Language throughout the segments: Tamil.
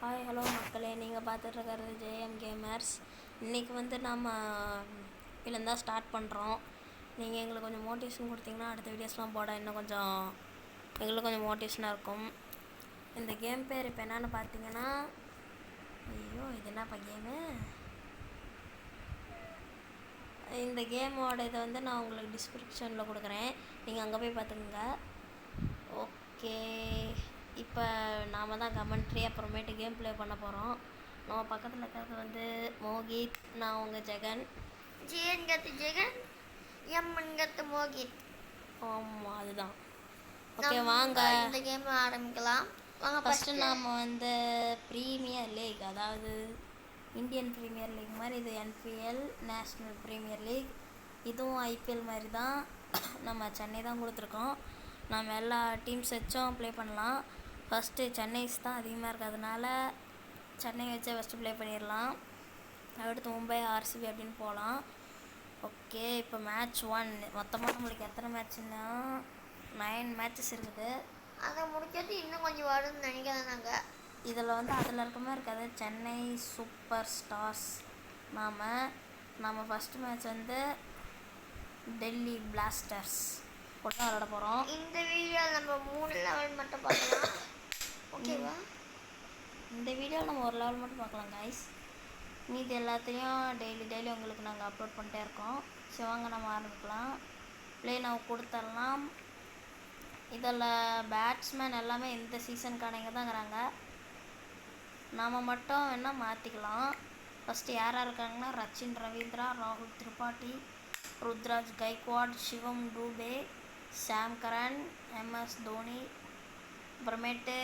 ஹாய் ஹலோ மக்களே, நீங்கள் பார்த்துட்ருக்கிறது ஜேஎம் கேமர்ஸ். இன்றைக்கி நம்ம இதுலேருந்து ஸ்டார்ட் பண்ணுறோம். நீங்கள் எங்களுக்கு கொஞ்சம் மோட்டிவேஷன் கொடுத்தீங்கன்னா அடுத்த வீடியோஸ்லாம் போட இன்னும் கொஞ்சம் எங்களுக்கு கொஞ்சம் மோட்டிவேஷனாக இருக்கும். இந்த கேம் பேர் இப்போ என்னென்னு பார்த்தீங்கன்னா, ஐயோ இது என்னப்பா கேமு. இந்த கேமோட இதை நான் உங்களுக்கு டிஸ்கிரிப்ஷனில் கொடுக்குறேன், நீங்கள் அங்கே போய் பார்த்துக்குங்க. ஓகே, இப்போ நாம் தான் கமெண்ட்ரி அப்புறமேட்டு கேம் ப்ளே பண்ண போகிறோம். நம்ம பக்கத்தில் இருக்கிறது மோகித், நான் உங்கள் ஜெகன். ஜேன்கத்து ஜெகன், எம்ங்கத்து மோகித். ஆமாம், அதுதான். ஓகே, வாங்க இந்த கேம் ஆரம்பிக்கலாம். வாங்க. ஃபஸ்ட்டு நாம் ப்ரீமியர் லீக், அதாவது இந்தியன் ப்ரீமியர் லீக் மாதிரி இது என்பிஎல் நேஷ்னல் ப்ரீமியர் லீக். இதுவும் ஐபிஎல் மாதிரி தான். நம்ம சென்னை தான் கொடுத்துருக்கோம். நம்ம எல்லா டீம்ஸ் வச்சும் ப்ளே பண்ணலாம். ஃபஸ்ட்டு சென்னைஸ் தான் அதிகமாக இருக்கிறதுனால சென்னை வச்சே ஃபஸ்ட்டு ப்ளே பண்ணிடலாம். அடுத்து மும்பை, ஆர்சிபி அப்படின்னு போகலாம். ஓகே, இப்போ மேட்ச் 1. மொத்தமாக நம்மளுக்கு எத்தனை மேட்ச்னா 9 மேட்சஸ் இருக்குது. அதை முடிக்கிறது இன்னும் கொஞ்சம் வரும்னு நினைக்கிறேன். நாங்கள் இதில் அதில் இருக்க மாதிரி இருக்காது. Chennai super stars. நாம் ஃபஸ்ட்டு மேட்ச் டெல்லி பிளாஸ்டர்ஸ் கூட விளாட போகிறோம். இந்த வீடியோவில் நம்ம 3 லெவல் மட்டும் பார்க்கலாம். ஓகேவா? இந்த வீடியோவில் நம்ம ஒரு லெவல் மட்டும் பார்க்கலாம் கைஸ். மீதி எல்லாத்தையும் டெய்லி உங்களுக்கு நாங்கள் அப்லோட் பண்ணிட்டே இருக்கோம். சிவங்க நம்ம ஆரம்பிக்கலாம். ப்ளே நான் கொடுத்துடலாம். இதில் பேட்ஸ்மேன் எல்லாமே இந்த சீசனுக்கானவங்க தான்ங்கிறாங்க. நாம் மட்டும் வேணால் மாற்றிக்கலாம். ஃபஸ்ட்டு யாராக இருக்காங்கன்னா ரச்சின் ரவீந்திரா, ராகுல் திரிபாட்டி, ருத்ராஜ் கைக்வாட், சிவம் டூபே, சாம் கரன், எம்எஸ் தோனி, அப்புறமேட்டு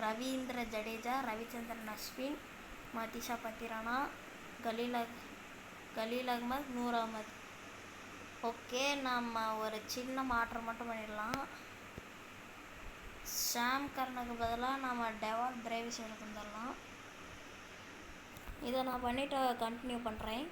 ரவீந்திர ஜடேஜா, ரவிச்சந்திரன் அஸ்வின், மதிஷா பத்திரானா, கலீல் அகமது, நூர் அகமது. ஓகே, நம்ம ஒரு சின்ன மாற்றம் மட்டும் பண்ணிடலாம். ஷாம் கரனுக்கு பதிலாக நம்ம டெவால் பிரேவிஸ் எடுத்து வந்துடலாம். இதை நான் பண்ணிவிட்டு கண்டினியூ பண்ணுறேன்.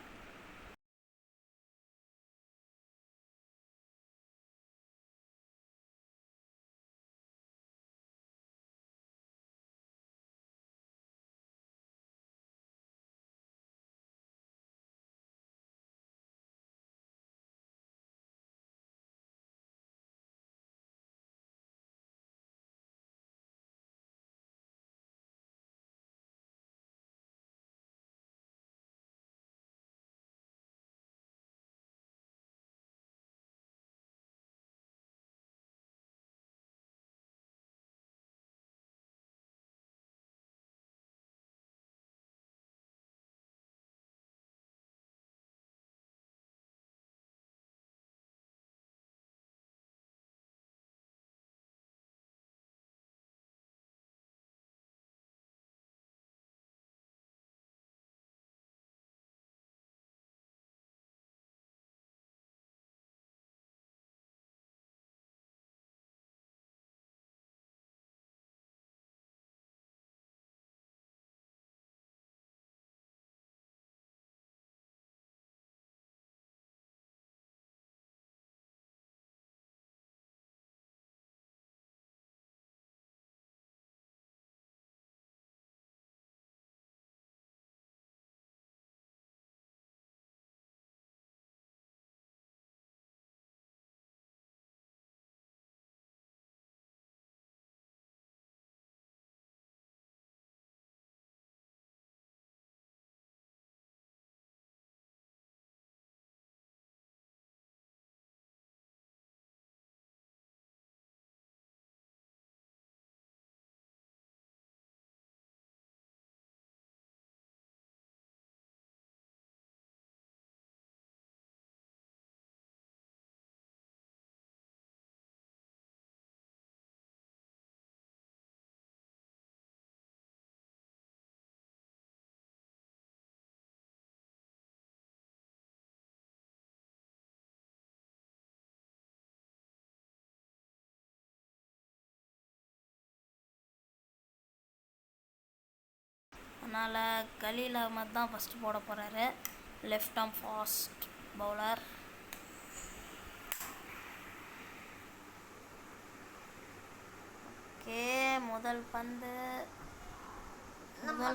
அதனால் கலீல் அகமது தான் ஃபஸ்ட்டு போட போகிறாரு. Left arm fast bowler. Okay, முதல்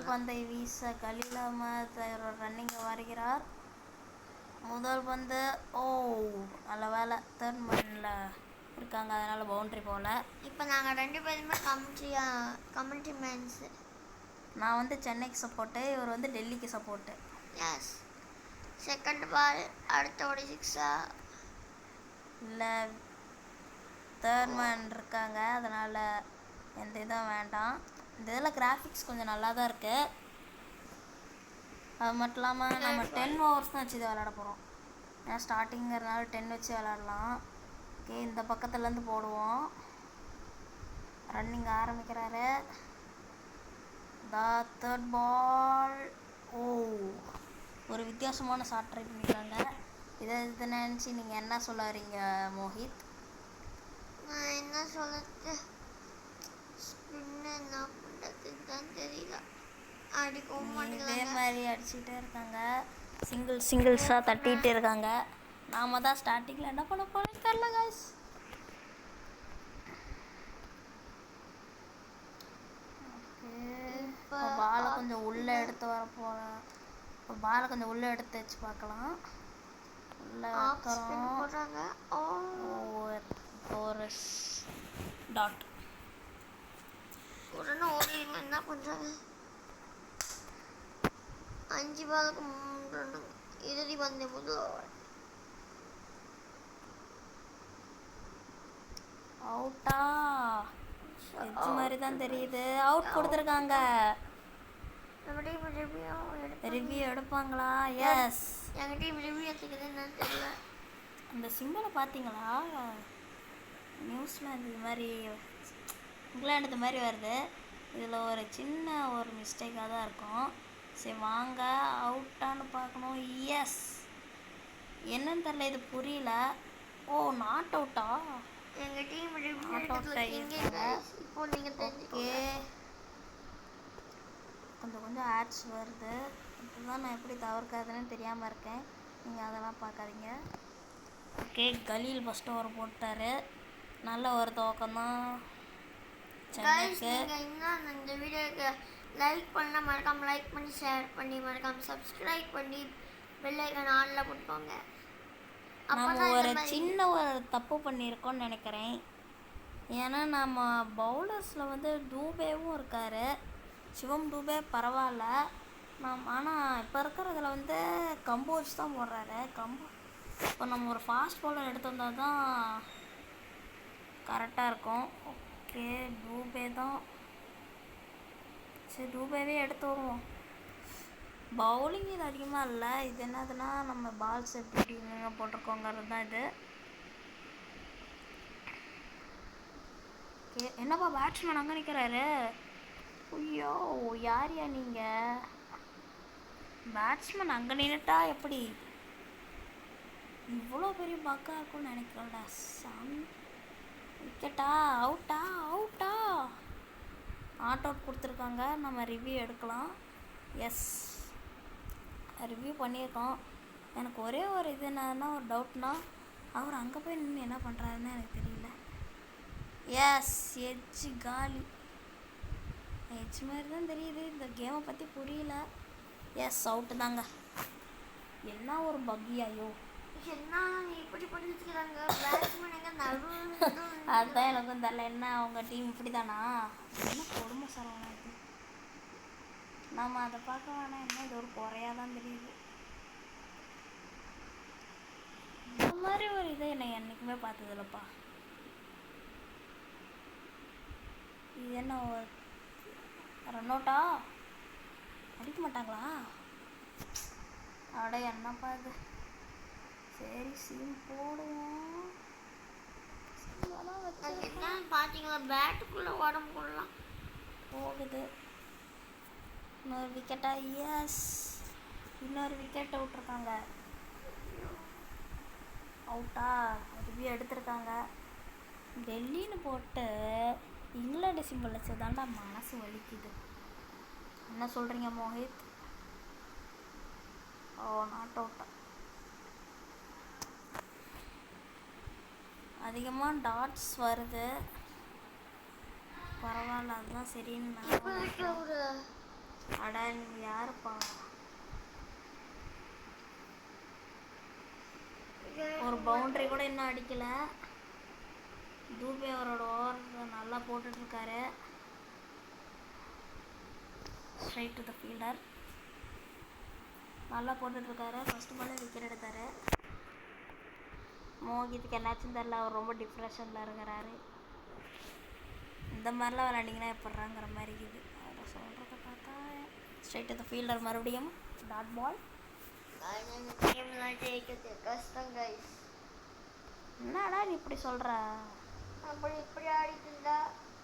பந்தை வீச கலீல் அஹ்மத் ரன்னிங்கை வருகிறார். முதல் பந்து நல்ல வேலை தேர்ட் மேனில் இருக்காங்க, அதனால் பவுண்ட்ரி போகல. இப்போ நாங்கள் 2 பேருமே கமெண்ட்ரி மேன்ஸு. நான் வந்து சென்னைக்கு சப்போர்ட்டு, இவர் வந்து டெல்லிக்கு சப்போர்ட்டு. எஸ். செகண்ட் பால் அடுத்த ஒரு 6 இல்லை, தேர்ட் மேன் இருக்காங்க, அதனால் எந்த இதுவும் வேண்டாம். இந்த இதில் கிராஃபிக்ஸ் கொஞ்சம் நல்லா தான் இருக்குது. அது மட்டும் இல்லாமல் நம்ம 10 ஓவர்ஸ் தான் வச்சு இதை விளாட போகிறோம். ஏன்னா ஸ்டார்டிங்கிறதுனால 10 வச்சு விளாடலாம். ஓகே, இந்த பக்கத்துலேருந்து போடுவோம். ரன்னிங் ஆரம்பிக்கிறாரு. Third ball. ஒரு வித்தியாசமான ஷாட் ட்ரை பண்ணியிருக்காங்க. இதை நினச்சி நீங்கள் என்ன சொல்ல வரீங்க மோஹித்? நான் என்ன சொல்லுறது, ஸ்பின் என்ன பண்ணுறதுன்னு தான் தெரியல. அடிக்கவும் இதே மாட்டேங்கிறாங்க. மாதிரி அடிச்சுட்டே இருக்காங்க, சிங்கிள்ஸாக தட்டிகிட்டு இருக்காங்க. நாம தான் ஸ்டார்டிங்கில் என்ன பண்ண போகிறோன்னு தெரில காய்ஸ். இப்போ பாலை கொஞ்சம் உள்ளே எடுத்து வர போகிறேன். இப்போ பாலை கொஞ்சம் உள்ளே எடுத்து வச்சு பார்க்கலாம். உள்ளே போடுறாங்க. ஒரு டாட் உடனே ஓடி என்ன பண்ணுறாங்க. 5 பாலுக்கு 3 ரன். இறுதி பந்து முதல் ஓவர். அவுட்டா? எட்ஜ் மாதிரி தான் தெரியுது. அவுட் கொடுத்துருக்காங்க. நம்ம டீம் ரிவ்யூ எடுப்பாங்களா? எஸ். எங்கள் டீம் ரிவ்யூ எடுத்துக்குதுன்னு தெரியல. அந்த சிம்பிளை பார்த்தீங்களா? நியூஸில் இது மாதிரி இங்கிலாந்து இது மாதிரி வருது. இதில் ஒரு சின்ன ஒரு மிஸ்டேக்காக தான் இருக்கும். சரி வாங்க, அவுட்டான்னு பார்க்கணும். எஸ். என்னன்னு தெரியல, இது புரியல. நாட் அவுட்டா? எங்கள் டீம் ரிவ்யூ நாட் அவுட் ஆகிருக்காங்க. இப்போ நீங்கள் தெரிஞ்சுக்கோங்க. கொஞ்சம் ஆட்ஸ் வருது. இப்போதான் நான் எப்படி தவிர்க்காதுன்னு தெரியாமல் இருக்கேன். நீங்கள் அதெல்லாம் பார்க்காதீங்க. ஓகே, கலீல் ஃபஸ்ட்டு ஓவர் போட்டார். நல்ல ஒரு துவக்கம்தான் சென்னைக்கு. நீங்கள் இன்னும் இந்த வீடியோக்கு லைக் பண்ணால் மறக்காமல் லைக் பண்ணி ஷேர் பண்ணி மறக்காமல் சப்ஸ்கிரைப் பண்ணி பெல் ஐக்கான் ஆனில் போட்டுக்கோங்க. நம்ம ஒரு சின்ன ஒரு தப்பு பண்ணியிருக்கோம்னு நினைக்கிறேன். ஏன்னா நம்ம பவுலர்ஸில் வந்து டூபேவும் இருக்கார். சிவம் டூபே பரவாயில்ல. ஆனால் இப்போ இருக்கிறதுல வந்து கம்போஸ் தான் போடுறாரு. இப்போ நம்ம ஒரு ஃபாஸ்ட் பவுலர் எடுத்து வந்தால் தான் கரெக்டாக இருக்கும். ஓகே, டூபே தான். சரி, டூபேவே எடுத்து வருவோம். பவுலிங் இது அதிகமாக இல்லை. இது என்னதுன்னா நம்ம பால்ஸ் எப்படி போட்டிருக்கோங்கிறது தான் இது. ஓகே, என்னப்பா பேட்ஸ்மேன் அங்கே நிற்கிறாரு? ஐயோ, யாரையா நீங்கள்? பேட்ஸ்மேன் அங்கே நின்றுட்டா எப்படி? இவ்வளோ பெரிய பக்காக இருக்கும்னு நினைக்கிறேன்டா சாமி. விக்கெட்டா? அவுட்டா? நாட் அவுட் கொடுத்துருக்காங்க. நம்ம ரிவ்யூ எடுக்கலாம். எஸ், ரிவ்யூ பண்ணியிருக்கோம். எனக்கு ஒரே ஒரு இது என்னன்னா, ஒரு டவுட்னா, அவர் அங்கே போய் நின்று என்ன பண்ணுறாருன்னு எனக்கு தெரியல. எஸ், எட்ஜ் காலி. எட்ஜ் மாதிரி தான் தெரியுது. இந்த கேமை பற்றி புரியல. எஸ், அவுட்டு தாங்க. என்ன ஒரு பக்கியாயோ. என்ன இப்படி பண்ணிக்கிறாங்க பேட்ஸ்மேன் எங்க நடுவில். அதுதான் எனக்கும் தெரியல. என்ன அவங்க டீம் இப்படி தானா? என்ன கொடுமை சரவணா இது. நம்ம அதை பார்க்க வேணாம். என்ன இது ஒரு குறையாக தான் தெரியுது. இந்த மாதிரி ஒரு இதை என்னை என்றைக்குமே பார்த்ததில்லப்பா. இது என்ன ரன் அவுட்டா? அடிக்க மாட்டாங்களா? அட என்னப்பா இது. சரி, சீன் போடுவோம். என்ன பார்த்தீங்களா, பேட்டுக்குள்ளே உடம்புக்குள்ளலாம் போகுது. இன்னொரு விக்கெட்டா? எஸ், இன்னொரு விக்கெட்டை விட்டுருக்காங்க. அவுட்டா? ரிவ்யூ எடுத்திருக்காங்க. டெல்லின்னு போட்டு இங்கிலாந்து சிம்பிள் வச்சதாண்டா மனசு வலிக்குது. என்ன சொல்கிறீங்க மோஹித்? நாட் அவுட்டா? அதிகமாக டாட்ஸ் வருது. பரவாயில்ல. பரவாயில்ல, அதுதான் சரின்னு இப்போ நான் இருக்கிற ஒரு அடா நீ யாருப்பா? ஒரு பவுண்டரி கூட இன்னும் அடிக்கல. தூபே அவரோட ஓவர் நல்லா போட்டுட்ருக்காரு. ஸ்ட்ரைட் டு த ஃபீல்டர் நல்லா போட்டுட்ருக்காரு. ஃபஸ்ட்டு பாலே விக்கெட் எடுத்தார். மோகித்துக்கு என்னாச்சுன்னு தெரில, அவர் ரொம்ப டிப்ரெஷனில் இருக்கிறாரு. இந்த மாதிரிலாம் விளையாண்டிங்கன்னா எப்பட்றாங்கிற மாதிரி இருக்குது. அவர் சொல்கிறத பார்த்தா ஸ்ட்ரைட் டு த ஃபீல்டர் மறுபடியும் டாட் பால். கேம்லாம் ஜெயிக்கிறது கஷ்டம் கைஸ். என்னடா நீ இப்படி சொல்கிற? அப்படி இப்படி ஆடிட்டு இருந்தா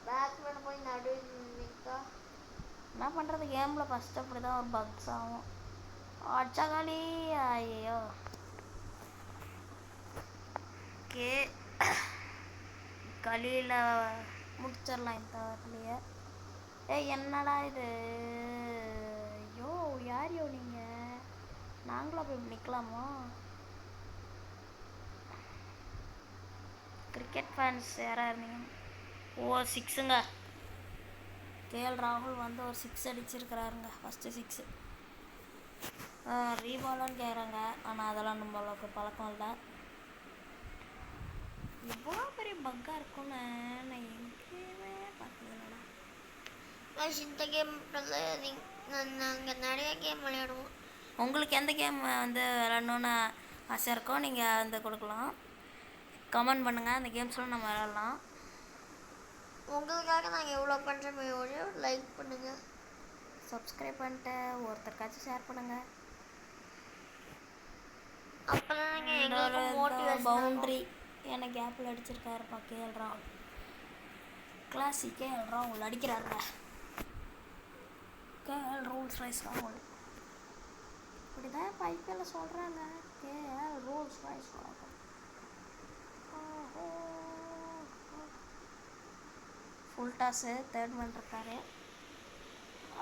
பேட்ஸ்மேன் போய் நடுவில் நிற்கா என்ன பண்ணுறது, கேமில் ஃபஸ்ட்டு அப்படி தான் ஒரு பக்ஸ் ஆகும். அச்சாகாலி ஐயோ. ஓகே, களியில் முடிச்சிடலாம் இந்த வாரத்துலையே. என்னடா இது? ஐயோ யாரையோ நீங்கள், நாங்களும் போய் நிற்கலாமா? கிரிக்கெட் ஃபேன்ஸ் யாராக இருந்தீங்க? ஓ 6ங்க. கேஎல் ராகுல் வந்து ஒரு 6 அடிச்சிருக்கிறாருங்க. ஃபஸ்ட்டு 6 ரீபாலான்னு கேட்குறாங்க. ஆனால் அதெல்லாம் நம்ம அளவுக்கு பழக்கம் இல்லை. இவ்வளோ பெரிய பக்காக இருக்கும்னு நான் எங்கேயுமே பார்த்ததில்லடா. இந்த கேம் நாங்கள் நிறைய கேம் விளையாடுவோம். உங்களுக்கு எந்த கேம் வந்து விளாட்ணுன்னு ஆசை இருக்கோ நீங்கள் வந்து கொடுக்கலாம். கமெண்ட் பண்ணுங்கள், அந்த கேம்ஸ்லாம் நம்ம விளாட்லாம். உங்களுக்காக நாங்கள் எவ்வளோ பண்ணுறோமே, ஒரே ஒரு லைக் பண்ணுங்கள், சப்ஸ்கிரைப் பண்ணிட்டு ஒருத்தருக்காச்சும் ஷேர் பண்ணுங்கள். அப்போதான் நாங்கள் எங்களுக்கு மோட்டிவேஷன். பவுண்ட்ரி என்ன கேப்பில் அடிச்சிருக்காருப்பா கேஎல் ராகுல். கிளாசிக் கேஎல் ராகுல் அடிக்கிறாருங்க. கேஎல் ரூல்ஸ் ரைஸ் ராகுல். இப்படி தான் இப்போ ஐபிஎல்ல சொல்கிறாங்க, கேஎல் ரூல்ஸ் ரைஸ் ராகுல். ஃபுல் டாஸு தேர்ட் மேன் இருக்காரு.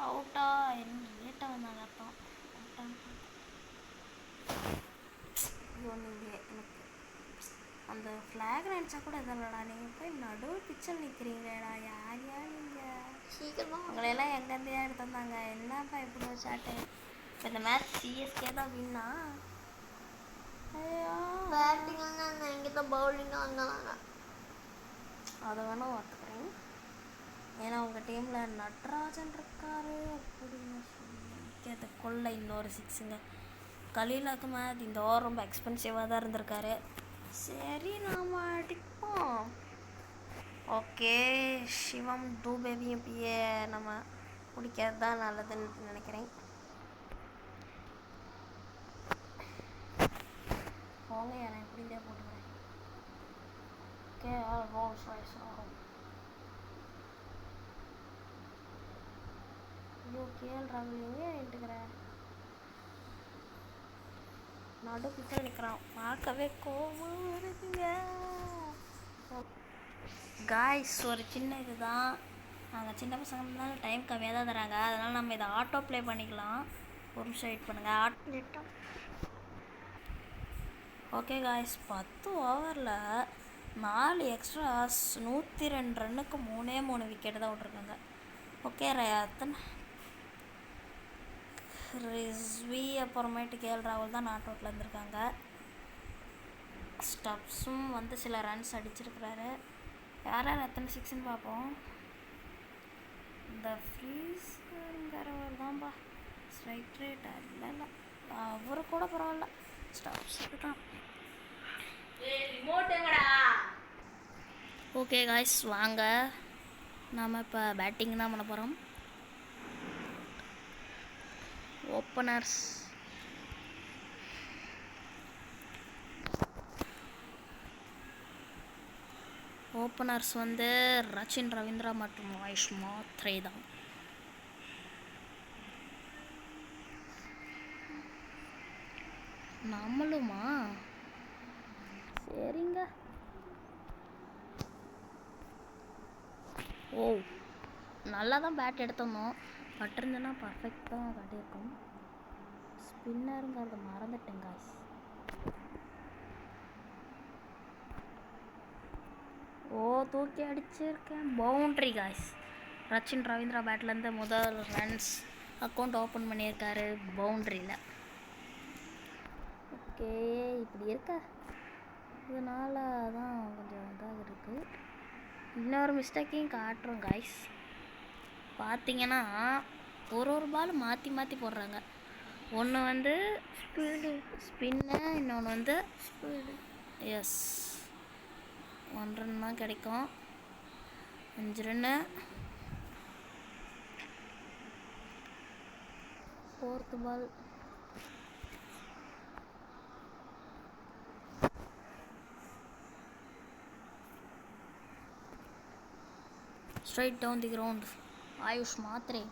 அவுட்டா என்ன லேட்டாக வந்தாங்க அர்த்தம். அவுட்டான்னு ஐயோ நீங்கள் எனக்கு அந்த ஃப்ளாக் நினச்சா கூட எதில்லடா. நீங்கள் போய் நடு பிச்சல் நிற்கிறீங்களேடா. யார் நீங்கள்? சீக்கிரமாக உங்களையெல்லாம் எங்கேருந்து எடுத்து வந்தாங்க? என்னப்பா இப்படி ஒரு ஷாட்டு? இப்போ இந்த மேட்ச் சிஎஸ்கே தான் வின்னா. ஐயோ பேட்டிங் வந்து இங்கே தான் பவுலிங் வந்தாங்க. அதை வேணால் ஒத்துக்கிறேன். ஏன்னா உங்கள் டீமில் நட்ராஜன் இருக்காரு அப்படின்னு சொல்லி அது கொள்ள இன்னொரு 6ங்க. கலீலாக்கு மேத் இந்த ஓவர் ரொம்ப எக்ஸ்பென்சிவாக தான் இருந்திருக்காரு. சரி நாம் அடிப்போம். ஓகே, சிவம் தூபேவியும் இப்பயே நம்ம பிடிக்கிறது தான் நல்லதுன்னு நினைக்கிறேன். போங்க, நான் இப்படியே போட்டுக்கிறேன். ஓகே, ரோல்ஸ் ரைஸ் ஆகும். ஐயோ கேஎல் ராகுல் எங்கே நின்றுக்கிறேன்? நடு பிச்சை நிற்கிறான். பார்க்கவே கோவம் இருக்குங்க. காய்ஸ், ஒரு சின்ன இது தான். நாங்கள் சின்ன பசங்கனால டைம் கம்மியாக தான் தராங்க. அதனால் நம்ம இதை ஆட்டோ ப்ளே பண்ணிக்கலாம். ஒரு நிமிஷம் வெயிட் பண்ணுங்கள். ஓகே காய்ஸ், 10 ஓவரில் 4 எக்ஸ்ட்ராஸ் 102 ரன்னுக்கு 3 விக்கெட்டு தான் விட்ருக்காங்க. ஓகே ரத்தன் ரிஸ்வி அப்புறமேட்டு கேஎல் ராகுல் தான் நாட் அவுட்டில் இருந்திருக்காங்க. ஸ்டப்ஸும் வந்து சில ரன்ஸ் அடிச்சிருக்கிறாரு. யார் யார் எத்தனை 6ன்னு பார்ப்போம். இந்த ஃப்ரீஸருங்கிறவர் தான்ப்பா ஸ்ட்ரைக் ரேட் இல்லை அவரு கூட பரவாயில்ல. ஸ்டப்ஸுக்கு தான். ஓகே காய்ஸ், வாங்க நாம் இப்போ பேட்டிங் தான் பண்ண போகிறோம். ஓப்பனர்ஸ் வந்து ரச்சின் ரவீந்திரா மற்றும் வாய்ஸ் மாத்ரே தான். நம்மளுமா? சரிங்க. ஓ நல்லா தான் பேட் எடுத்தோம். பட்டிருந்தேன்னா பர்ஃபெக்டாக காட்டியிருக்கோம். ஸ்பின்னருங்கிறத மறந்துட்டேன் காய்ஸ். ஓ தூக்கி அடிச்சிருக்கேன். Boundary guys. ரச்சின் ரவீந்திரா பேட்லேருந்து முதல் ரன்ஸ் அக்கௌண்ட் ஓப்பன் பண்ணியிருக்காரு பவுண்ட்ரியில். ஓகே, இப்படி இருக்க இதனால தான் கொஞ்சம் இதாக இருக்குது. இன்னொரு மிஸ்டேக்கையும் காட்டுறோம் காய்ஸ். பார்த்தீங்கன்னா ஒரு பால் மாற்றி மாற்றி போடுறாங்க. ஒன்று வந்து ஸ்பின்னு, இன்னொன்று வந்து எஸ் 1 ரன் தான் கிடைக்கும். 5 run. 4th ball straight down the ground. Ayush Mhatre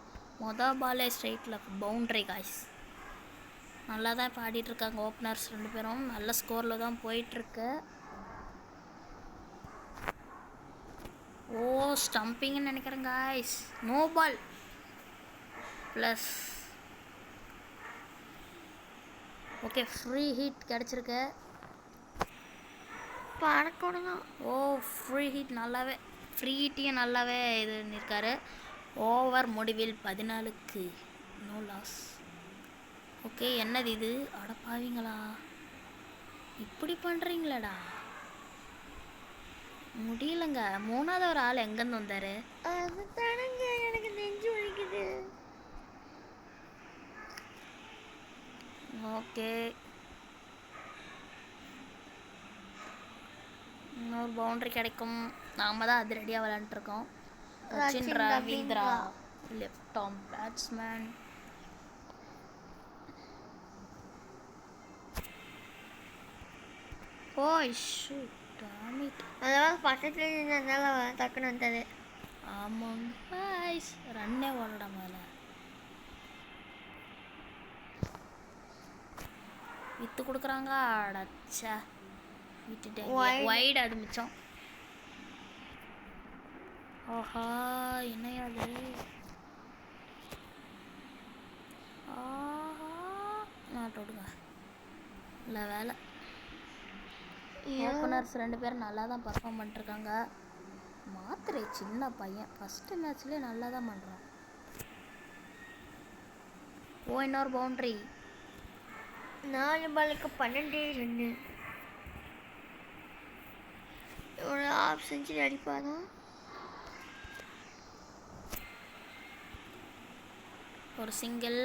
மொதல் பாலே ஸ்ட்ரைட்டில் பவுண்ட்ரி காய்ஸ். நல்லா தான் இப்போ ஆடிட்டுருக்காங்க ஓப்பனர்ஸ் 2 பேரும். நல்ல ஸ்கோரில் தான் போயிட்டுருக்கு. ஓ, ஸ்டம்பிங்னு நினைக்கிறேன் guys. No ball plus. Okay, free hit கிடச்சிருக்கு. பறக்கணும். ஓ, ஃப்ரீ ஹிட் நல்லாவே, ஃப்ரீ ஹிட்டையும் நல்லாவே இது பண்ணியிருக்காரு. ஓவர் முடிவில் 14க்கு நோ லாஸ். ஓகே, என்னது இது? அடப்பாவீங்களா, இப்படி பண்ணுறீங்களாடா, முடியலங்க. 3வது ஒரு ஆள் எங்கேருந்து வந்தார்? அது தானங்க எனக்கு நெஞ்சு வலிக்குது. ஓகே, இன்னொரு பவுண்ட்ரி கிடைக்கும். நாம் தான் அதிரடியாக விளையாண்டுருக்கோம். Rachin Ravindra left arm batsman. Oh shoot, damn it. அதெல்லாம் பக்கத்துல இருந்ததுனால டக்குன்னு வந்தது. ஆமாங்க பாய்ஸ், ரன்னே ஓடட மேலே விற்று கொடுக்குறாங்க. அடச்சா, விட்டுட்டேன். வைடு அது மிச்சம். ஆஹா, என்னையாது? ஆஹா, நாட் விடுங்க. இல்லை வேலை. ஓப்பனர்ஸ் 2 பேரும் நல்லா தான் பர்ஃபார்ம் பண்ணிட்டுருக்காங்க. மாத்திரை சின்ன பையன் ஃபஸ்ட்டு மேட்ச்லேயே நல்லா தான் பண்ணுறான். ஓ, இன்னொரு பவுண்ட்ரி. 4 பாலுக்கு 12 ரன்னு. ஒரு ½ செஞ்சுரி அடிப்பாரா? ஒரு சிங்கிள்.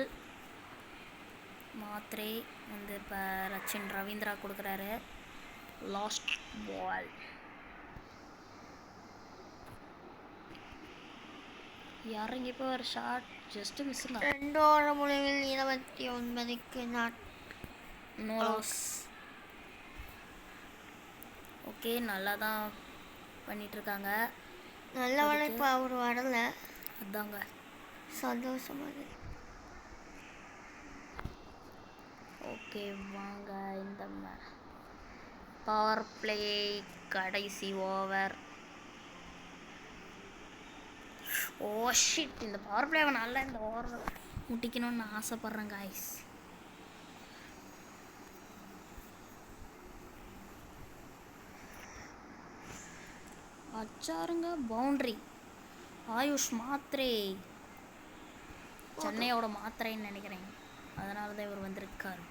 மாத்திரை வந்து இப்போ ரச்சின் ரவீந்திரா கொடுக்குறாரு. Last ball. இறங்கி இப்போ ஒரு ஷாட் ஜஸ்ட்டு மிஸ்ஸுங்க. 2 ஓவர் முடிவில் 29க்கு நாட். No loss. ஓகே, நல்லா தான் பண்ணிகிட்ருக்காங்க. நல்ல வேலை இப்போ அவர் வரல, அதாங்க சந்தோஷமாக. ஓகே, வாங்க இந்த பவர் பிளே கடைசி ஓவர். ஓ ஷிட், இந்த பவர் பிளேவை நல்லா இந்த ஓவர் முட்டிக்கணும்னு ஆசைப்பட்றேன் காய்ஸ். அச்சாருங்க பவுண்ட்ரி. ஆயுஷ் மாத்ரே, சென்னையோட மாத்திரைன்னு நினைக்கிறேன், அதனால தான் இவர் வந்திருக்கார்.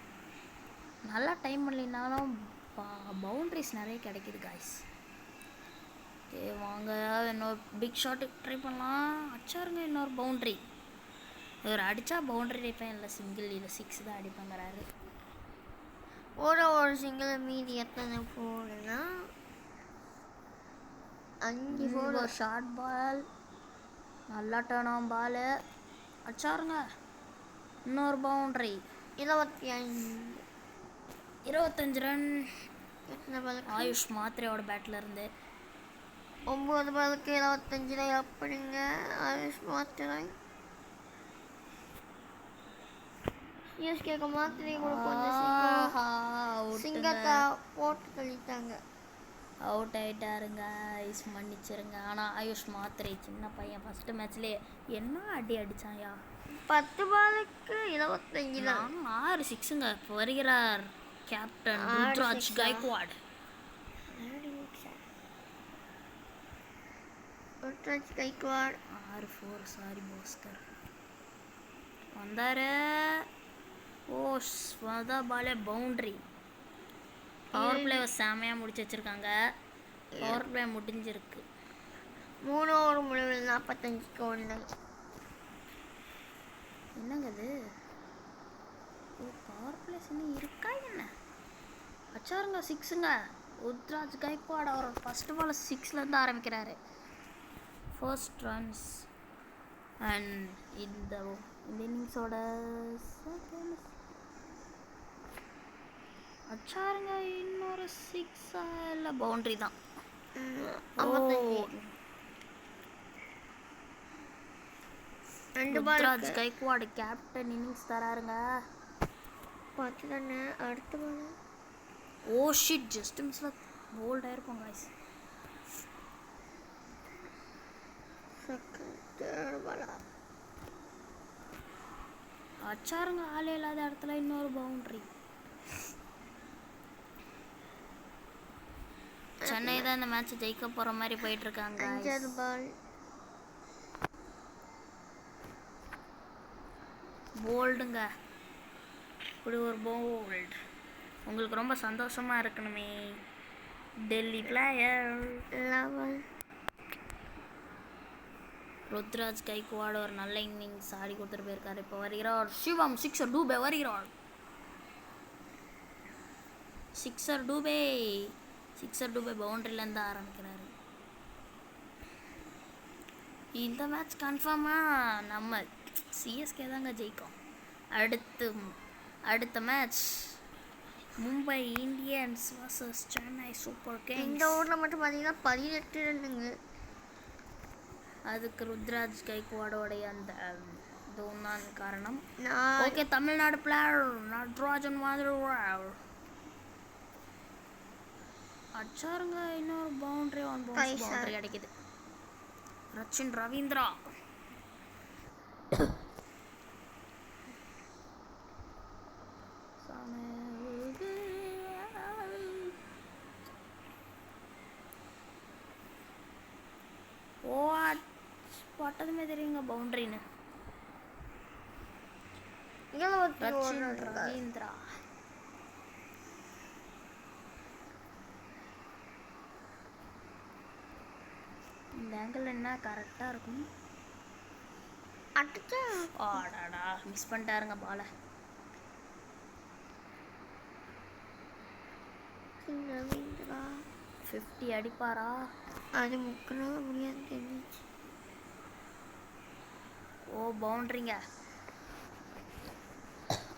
நல்லா டைம் பண்ணலினாலும் பவுண்ட்ரிஸ் நிறைய கிடைக்கிது காய்ஸ். ஓகே, வாங்க இன்னொரு பிக் ஷாட்டுக்கு ட்ரை பண்ணலாம். அச்சாருங்க இன்னொரு பவுண்ட்ரி. இவர் அடித்தா பவுண்ட்ரி அடிப்பேன், இல்லை சிங்கிள் இல்லை 6 தான் அடிப்பேங்கிறாரு. ஒரு சிங்கிள் மீதி எத்தனை போடுனா 5 போடு. ஒரு ஷார்ட் பால், நல்லா டர்ன் ஆன் பால். அச்சாருங்க இன்னொரு பவுண்ட்ரி. 25 ரன். எத்தனை பாலுக்கு? ஆயுஷ் மாத்திரையோட பேட்டில் இருந்து 9 பாலுக்கு 25 எப்படிங்க ஆயுஷ் மாத்திரை? சிஎஸ்கேக்கு மாத்திரை கொடுப்போம். சிங்கத்தை போட்டு கழித்தாங்க. அவுட் ஆகிட்டாருங்க. ஐஸ் மன்னிச்சிருங்க. ஆனால் ஆயுஷ் மாத்திரை சின்ன பையன் ஃபஸ்ட்டு மேட்ச்லேயே என்ன அடி அடித்தாயா? 10 பாலுக்கு 25 தான். 6 6ங்க. இப்போ வருகிறார் கேப்டன் ருத்ராஜ் கைக்வாட். ருத்ராஜ் கைக்வாட் 6-4 சாரி பாஸ்கர் வந்தாரு. ஓ ஸ்வதா பாலே பவுண்ட்ரி. பவர் பிளே செமையாக முடிச்சு வச்சுருக்காங்க. பவர் பிளே முடிஞ்சிருக்கு. 3 ஓவர் முடிவில் 45க்கு 1. என்னங்க இது? ஓ பவர் பிளேஸ் இன்னும் இருக்கா என்ன? வச்சாருங்க 6ங்க. ருத்ராஜ் கைக்வாட் அவர் ஃபர்ஸ்ட் பால் 6லேருந்து ஆரம்பிக்கிறாரு. ஃபர்ஸ்ட் ரன்ஸ் அண்ட் இந்த இன்னிங்ஸோட செகண்ட் வச்சாருங்க. இன்னொரு 6 இல்லை பவுண்ட்ரி தான். 55 2 ball Ruturaj Gaikwad captain innings தராருங்க. 10 ரன். அடுத்த பால் ஓ ஷிட் ஜஸ்ட் மிஸ்ல போல்ட் ஆயிருக்கும் गाइस. செகண்ட் தேர்ட் பால் அச்சாருங்க. ஆளே இல்லாத இடத்துல இன்னொரு பவுண்ட்ரி. சென்னை தான் இந்த மேட்ச் ஜெயிக்க போற மாதிரி போயிட்டு இருக்காங்க. 5வது பால் போல்டுங்க. இப்படி ஒரு போல்ட் உங்களுக்கு ரொம்ப சந்தோஷமா இருக்கணுமே. டெல்லி பிளேயர் 11 ருத்ராஜ் கைக்வாட் ஒரு நல்ல இன்னிங்ஸ் ஆடி கொடுத்துட்டு போயிருக்காரு. இப்போ வருகிறார் சிவம். சிக்ஸர் டூபே வருகிறார். சிக்ஸர் டூபே பவுண்டரியிலேருந்து ஆரம்பிக்கிறாரு. இந்த மேட்ச் கன்ஃபார்மாக நம்ம சிஎஸ்கே தாங்க ஜெயிக்கும். அடுத்த match Mumbai Indians versus Chennai super இந்த கிங்ஸ். ஓவரில் மட்டும் பார்த்தீங்கன்னா 18 ரன்னுங்க. அதுக்கு ருத்ராஜ் கைக்வாடோடைய அந்த இதுவும் தான் காரணம். நான் ஓகே தமிழ்நாடு பிளேயர் நட்ராஜன் மாதிரி அச்சாருங்க. இன்னொரு பவுண்டரி பவுண்டரி அடிக்குது. ரச்சின் ரவீந்திரா ஓ பட்டதுமே தெரியுங்க பவுண்டரின்னு. ரச்சின் ரவீந்திரா இந்த ஆங்கிள் என்ன கரெக்டாக இருக்கும். அடிச்சா ஆடாடா மிஸ் பண்ணிட்டாருங்க பாலை. ரவீந்திரா 50 அடிப்பாரா? அது முக்கினால முடியாது தெரிஞ்சிச்சு. ஓ பவுண்டரிங்க.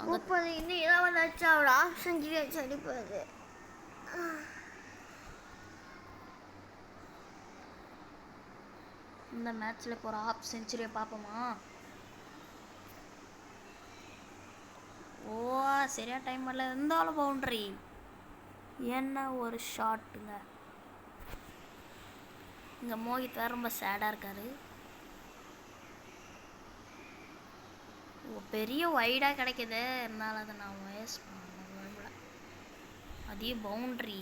30 இன்னும் 20 அடிச்சா அவர் ஆஃப் செஞ்சுரி வச்சு அடிப்பாரு. இந்த மேட்ச்சில் இப்போ ஒரு ஆஃப் செஞ்சுரியை பார்ப்போமா? ஓ சரியா டைம் வரல. இருந்தாலும் பவுண்டரி. என்ன ஒரு ஷாட்டுங்க. இங்கே மோஹித் வேறு ரொம்ப சேடாக இருக்காரு. பெரிய வைடாக கிடைக்குது. இருந்தாலும் அதை நான் வேஸ்ட் பண்ண அதே பவுண்ட்ரி.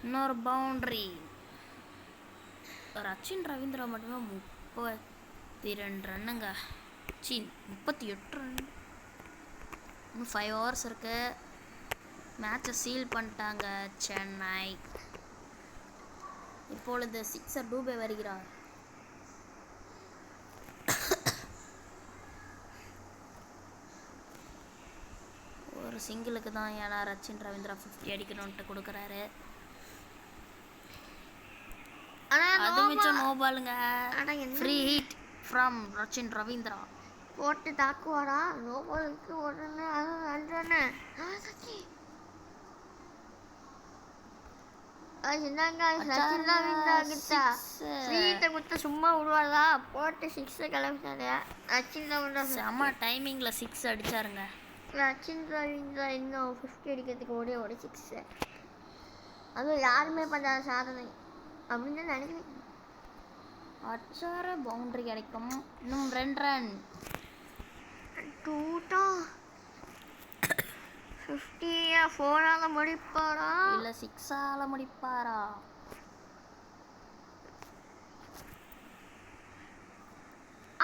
இன்னொரு பவுண்ட்ரி. ரச்சின் ரவீந்திரா மட்டுமே 32 ரன்னுங்க. 38 ரன். இன்னும் 5 ஹவர்ஸ் இருக்கு. மேட்சை சீல் பண்ணிட்டாங்க சென்னை. இப்பொழுது சிக்ஸர் டூபே வருகிறார். ஒரு சிங்கிளுக்கு தான். ஏன்னா ரச்சின் ரவீந்திரா 50 அடிக்கணும்ட்டு கொடுக்குறாரு. அது மிச்சம் நோ பாலுங்க. Free hit from Rachin Ravindra. போட்டு தாக்குவாரா? நோ பாலுக்கு உடனே அது என்னங்க ரச்சின் ரவீந்திரா கிட்ட ஃப்ரீட்டை கொடுத்து சும்மா விடுவாரா? போட்டு 6 கிளம்பிட்டாரு. ரச்சின் ரவீந்திரா செம்ம டைமிங்கில் 6 அடிச்சாருங்க. ரச்சின் ரவீந்திரா இன்னும் 50 அடிக்கிறதுக்கு ஒரே ஒரு 6. அதுவும் யாருமே பண்ணாத சாதனை அப்படின்னு நினைக்கிறேன். அச்சார பவுண்டரி கிடைக்கும். இன்னும் 2 ரன். டூட்டா 50 4ஆல முடிப்பாரா இல்லை 6ஆல முடிப்பாரா?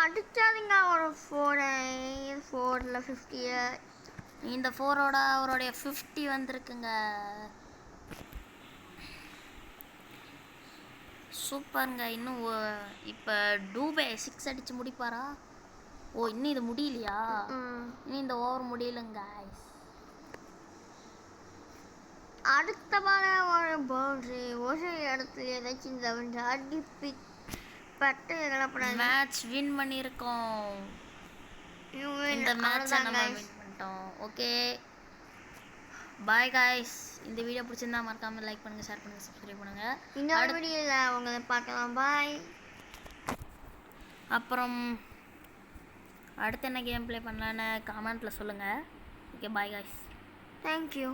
அடிச்சாதீங்க ஒரு 4ல் 50. இந்த 4ஓட அவருடைய 50 வந்திருக்குங்க. சூப்பருங்க. இன்னும் இப்போ டூபே 6 அடித்து முடிப்பாரா? ஓ இன்னும் இது முடியலையா? இன்னும் இந்த ஓவர் முடியலங்க. அடுத்த பால ஒரு பவுண்டரி ஒரு இடத்துல ஏதாச்சும் இந்த அடிப்பி பட்டு மேட்ச் வின் பண்ணியிருக்கோம். இந்த மேட்சை நம்ம வின் பண்ணிட்டோம். Okay bye guys. இந்த வீடியோ பிடிச்சிருந்தா மறக்காம லைக் பண்ணுங்க, ஷேர் பண்ணுங்க, சப்ஸ்கிரைப் பண்ணுங்க. இன்னொரு வீடியோவில் உங்களை பார்க்கலாம். பாய். அப்புறம் அடுத்து என்ன கேம் ப்ளே பண்ணலான்னு கமெண்ட்டில் சொல்லுங்கள். Okay bye guys. தேங்க்யூ.